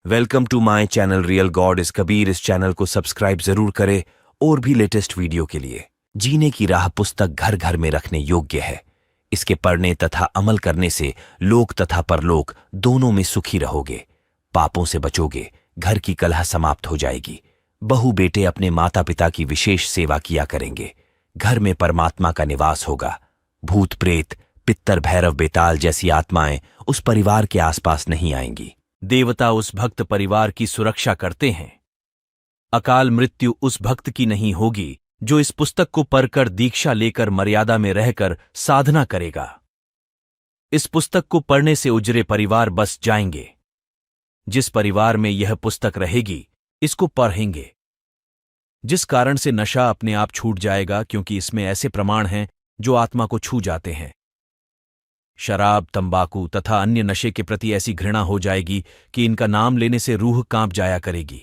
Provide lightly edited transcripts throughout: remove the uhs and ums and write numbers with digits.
Welcome to my channel real god is Kabir. इस channel को subscribe जरूर करें और भी लेटेस्ट वीडियो के लिए। जीने की राह पुस्तक घर घर में रखने योग्य है। इसके पढ़ने तथा अमल करने से लोक तथा परलोक दोनों में सुखी रहोगे, पापों से बचोगे, घर की कलह समाप्त हो जाएगी, बहू बेटे अपने माता पिता की विशेष सेवा किया करेंगे, घर में परमात्मा का निवास होगा, भूत प्रेत पित्तर भैरव बेताल जैसी आत्माएं उस परिवार के आसपास नहीं आएंगी। देवता उस भक्त परिवार की सुरक्षा करते हैं। अकाल मृत्यु उस भक्त की नहीं होगी जो इस पुस्तक को पढ़कर दीक्षा लेकर मर्यादा में रहकर साधना करेगा। इस पुस्तक को पढ़ने से उजरे परिवार बस जाएंगे। जिस परिवार में यह पुस्तक रहेगी इसको पढ़ेंगे, जिस कारण से नशा अपने आप छूट जाएगा, क्योंकि इसमें ऐसे प्रमाण हैं जो आत्मा को छू जाते हैं। शराब, तंबाकू तथा अन्य नशे के प्रति ऐसी घृणा हो जाएगी कि इनका नाम लेने से रूह कांप जाया करेगी।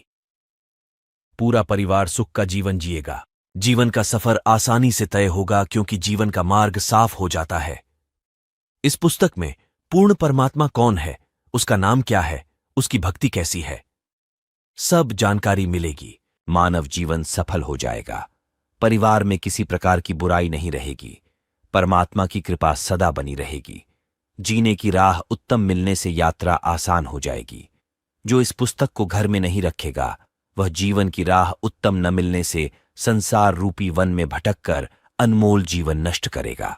पूरा परिवार सुख का जीवन जिएगा। जीवन का सफर आसानी से तय होगा, क्योंकि जीवन का मार्ग साफ हो जाता है। इस पुस्तक में पूर्ण परमात्मा कौन है, उसका नाम क्या है, उसकी भक्ति कैसी है, सब जानकारी मिलेगी। मानव जीवन सफल हो जाएगा। परिवार में किसी प्रकार की बुराई नहीं रहेगी। परमात्मा की कृपा सदा बनी रहेगी। जीने की राह उत्तम मिलने से यात्रा आसान हो जाएगी। जो इस पुस्तक को घर में नहीं रखेगा वह जीवन की राह उत्तम न मिलने से संसार रूपी वन में भटककर अनमोल जीवन नष्ट करेगा।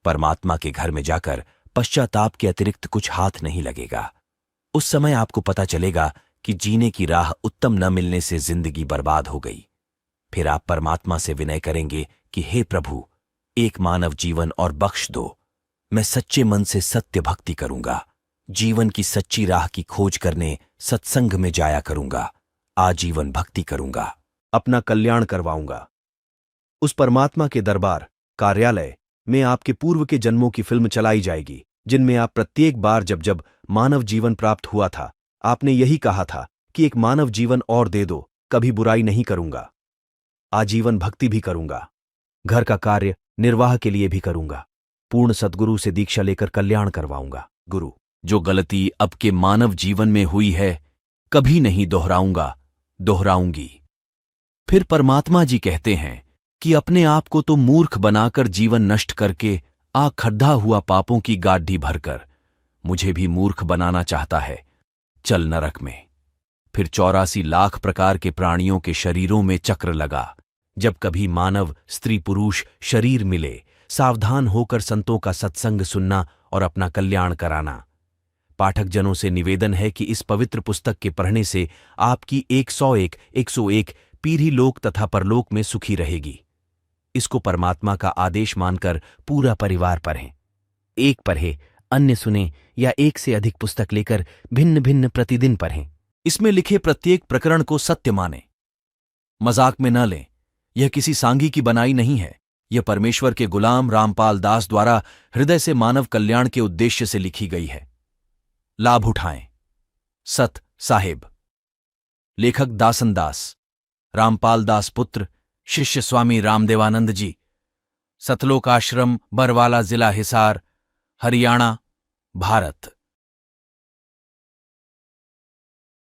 परमात्मा के घर में जाकर पश्चाताप के अतिरिक्त कुछ हाथ नहीं लगेगा। उस समय आपको पता चलेगा कि जीने की राह उत्तम न मिलने से जिंदगी बर्बाद हो गई। फिर आप परमात्मा से विनय करेंगे कि हे प्रभु, एक मानव जीवन और बख्श दो। मैं सच्चे मन से सत्य भक्ति करूंगा। जीवन की सच्ची राह की खोज करने सत्संग में जाया करूंगा। आजीवन भक्ति करूंगा। अपना कल्याण करवाऊंगा। उस परमात्मा के दरबार कार्यालय में आपके पूर्व के जन्मों की फिल्म चलाई जाएगी, जिनमें आप प्रत्येक बार जब जब मानव जीवन प्राप्त हुआ था आपने यही कहा था कि एक मानव जीवन और दे दो, कभी बुराई नहीं करूंगा, आजीवन भक्ति भी करूंगा, घर का कार्य निर्वाह के लिए भी करूंगा, पूर्ण सद्गुरु से दीक्षा लेकर कल्याण करवाऊंगा। गुरु, जो गलती अब के मानव जीवन में हुई है कभी नहीं दोहराऊंगा, दोहराऊंगी। फिर परमात्मा जी कहते हैं कि अपने आप को तो मूर्ख बनाकर जीवन नष्ट करके खड्डा हुआ पापों की गाड्डी भरकर मुझे भी मूर्ख बनाना चाहता है, चल नरक में। फिर 84 लाख प्रकार के प्राणियों के शरीरों में चक्र लगा। जब कभी मानव स्त्री पुरुष शरीर मिले, सावधान होकर संतों का सत्संग सुनना और अपना कल्याण कराना। पाठक जनों से निवेदन है कि इस पवित्र पुस्तक के पढ़ने से आपकी 101 पीढ़ी लोक तथा परलोक में सुखी रहेगी। इसको परमात्मा का आदेश मानकर पूरा परिवार पढ़ें। एक पढ़े, अन्य सुने या एक से अधिक पुस्तक लेकर भिन्न भिन्न प्रतिदिन पढ़ें। इसमें लिखे प्रत्येक प्रकरण को सत्य मानें, मजाक में न लें। यह किसी सांगी की बनाई नहीं है। यह परमेश्वर के गुलाम रामपाल दास द्वारा हृदय से मानव कल्याण के उद्देश्य से लिखी गई है। लाभ उठाएं। सत साहेब। लेखक दासन दास, रामपाल दास पुत्र, शिष्य स्वामी रामदेवानंद जी। सतलोक आश्रम, बरवाला, जिला हिसार, हरियाणा, भारत।